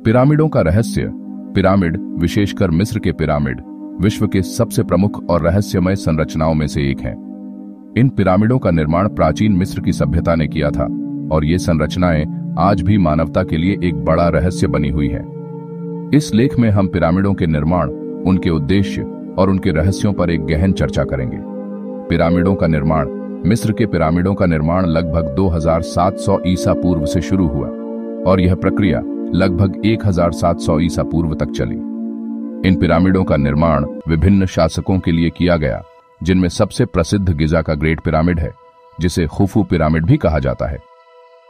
पिरामिडों का रहस्य। पिरामिड, विशेषकर मिस्र के पिरामिड, विश्व के सबसे प्रमुख और रहस्यमय संरचनाओं में से एक हैं। इन पिरामिडों का निर्माण प्राचीन मिस्र की सभ्यता ने किया था और ये संरचनाएं आज भी मानवता के लिए एक बड़ा रहस्य बनी हुई हैं। इस लेख में हम पिरामिडों के निर्माण, उनके उद्देश्य और उनके रहस्यों पर एक गहन चर्चा करेंगे। पिरामिडों का निर्माण। मिस्र के पिरामिडों का निर्माण लगभग 2700 ईसा पूर्व से शुरू हुआ और यह प्रक्रिया लगभग 1700 ईसा पूर्व तक चली। इन पिरामिडों का निर्माण विभिन्न शासकों के लिए किया गया, जिनमें सबसे प्रसिद्ध गिजा का ग्रेट पिरामिड है, जिसे खुफू पिरामिड भी कहा जाता है।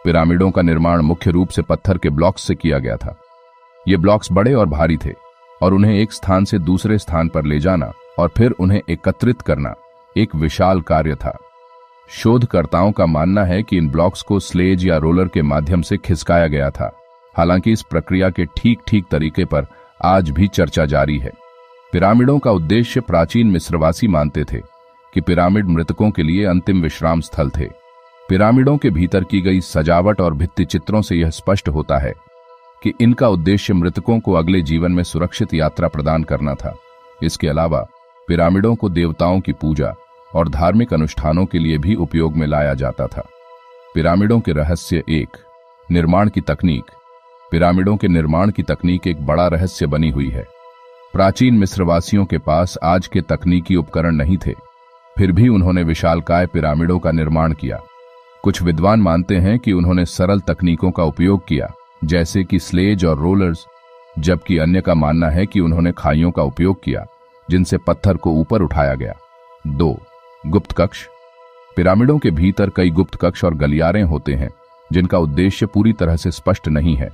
पिरामिडों का निर्माण मुख्य रूप से पत्थर के ब्लॉक्स से किया गया था। ये ब्लॉक्स बड़े और भारी थे और उन्हें एक स्थान से दूसरे स्थान पर ले जाना और फिर उन्हें एकत्रित करना एक विशाल कार्य था। शोधकर्ताओं का मानना है कि इन ब्लॉक्स को स्लेज या रोलर के माध्यम से खिसकाया गया था। हालांकि इस प्रक्रिया के ठीक तरीके पर आज भी चर्चा जारी है। पिरामिडों का उद्देश्य। प्राचीन मिस्रवासी मानते थे कि पिरामिड मृतकों के लिए अंतिम विश्राम स्थल थे। पिरामिडों के भीतर की गई सजावट और भित्ति चित्रों से यह स्पष्ट होता है कि इनका उद्देश्य मृतकों को अगले जीवन में सुरक्षित यात्रा प्रदान करना था। इसके अलावा पिरामिडों को देवताओं की पूजा और धार्मिक अनुष्ठानों के लिए भी उपयोग में लाया जाता था। पिरामिडों के रहस्य। 1. निर्माण की तकनीक। पिरामिडों के निर्माण की तकनीक एक बड़ा रहस्य बनी हुई है। प्राचीन मिस्रवासियों के पास आज के तकनीकी उपकरण नहीं थे, फिर भी उन्होंने विशालकाय पिरामिडों का निर्माण किया। कुछ विद्वान मानते हैं कि उन्होंने सरल तकनीकों का उपयोग किया, जैसे कि स्लेज और रोलर्स, जबकि अन्य का मानना है कि उन्होंने खाइयों का उपयोग किया, जिनसे पत्थर को ऊपर उठाया गया। 2. गुप्त कक्ष। पिरामिडों के भीतर कई गुप्त कक्ष और गलियारे होते हैं, जिनका उद्देश्य पूरी तरह से स्पष्ट नहीं है।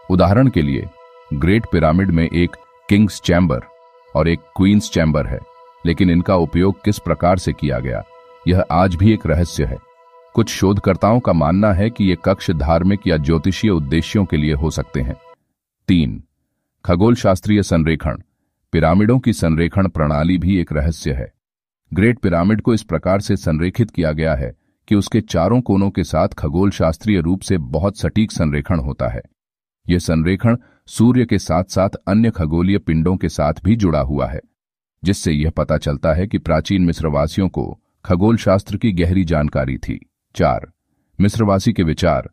उदाहरण के लिए, ग्रेट पिरामिड में एक किंग्स चैम्बर और एक क्वींस चैम्बर है, लेकिन इनका उपयोग किस प्रकार से किया गया, यह आज भी एक रहस्य है। कुछ शोधकर्ताओं का मानना है कि ये कक्ष धार्मिक या ज्योतिषीय उद्देश्यों के लिए हो सकते हैं। 3. खगोलशास्त्रीय संरेखण। पिरामिडों की संरेखण प्रणाली भी एक रहस्य है। ग्रेट पिरामिड को इस प्रकार से संरेखित किया गया है कि उसके चारों कोनों के साथ खगोलशास्त्रीय रूप से बहुत सटीक संरेखण होता है। यह संरेखण सूर्य के साथ साथ अन्य खगोलीय पिंडों के साथ भी जुड़ा हुआ है, जिससे यह पता चलता है कि प्राचीन मिस्रवासियों को खगोलशास्त्र की गहरी जानकारी थी। 4. मिस्रवासी के विचार।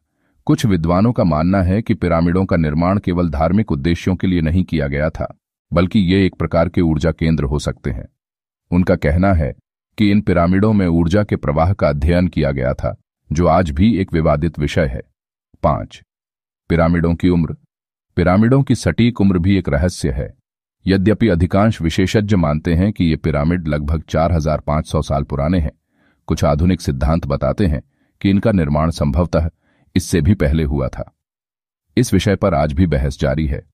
कुछ विद्वानों का मानना है कि पिरामिडों का निर्माण केवल धार्मिक उद्देश्यों के लिए नहीं किया गया था, बल्कि ये एक प्रकार के ऊर्जा केंद्र हो सकते हैं। उनका कहना है कि इन पिरामिडों में ऊर्जा के प्रवाह का अध्ययन किया गया था, जो आज भी एक विवादित विषय है। 5. पिरामिडों की उम्र। पिरामिडों की सटीक उम्र भी एक रहस्य है। यद्यपि अधिकांश विशेषज्ञ मानते हैं कि ये पिरामिड लगभग 4500 साल पुराने हैं, कुछ आधुनिक सिद्धांत बताते हैं कि इनका निर्माण संभवतः इससे भी पहले हुआ था। इस विषय पर आज भी बहस जारी है।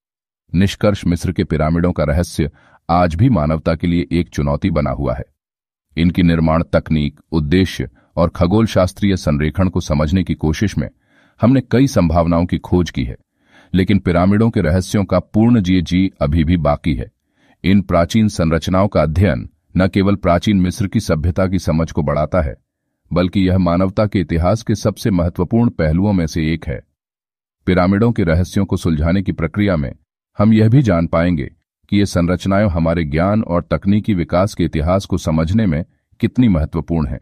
निष्कर्ष। मिस्र के पिरामिडों का रहस्य आज भी मानवता के लिए एक चुनौती बना हुआ है। इनकी निर्माण तकनीक, उद्देश्य और खगोलशास्त्रीय संरेखण को समझने की कोशिश में हमने कई संभावनाओं की खोज की है, लेकिन पिरामिडों के रहस्यों का पूर्ण जी अभी भी बाकी है। इन प्राचीन संरचनाओं का अध्ययन न केवल प्राचीन मिस्र की सभ्यता की समझ को बढ़ाता है, बल्कि यह मानवता के इतिहास के सबसे महत्वपूर्ण पहलुओं में से एक है। पिरामिडों के रहस्यों को सुलझाने की प्रक्रिया में हम यह भी जान पाएंगे कि ये संरचनाएं हमारे ज्ञान और तकनीकी विकास के इतिहास को समझने में कितनी महत्वपूर्ण हैं।